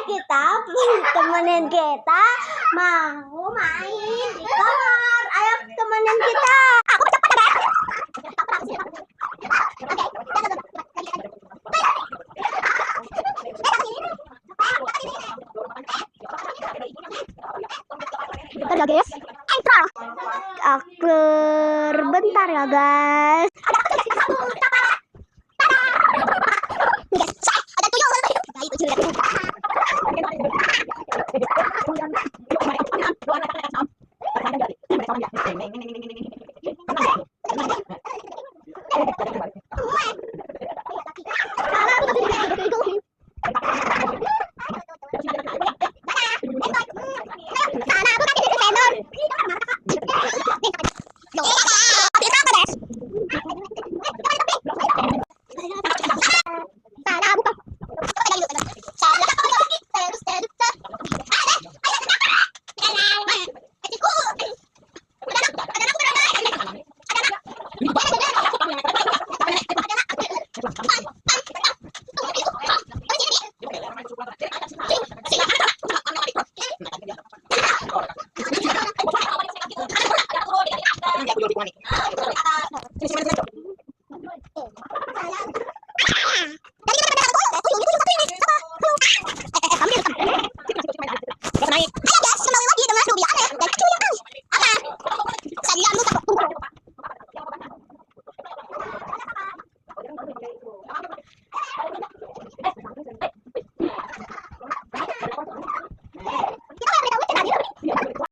kita temenin kita mau main di kamar. Ayo temenin kita. Aku cepat ya. Bentar ya guys. Aku bentar ya guys.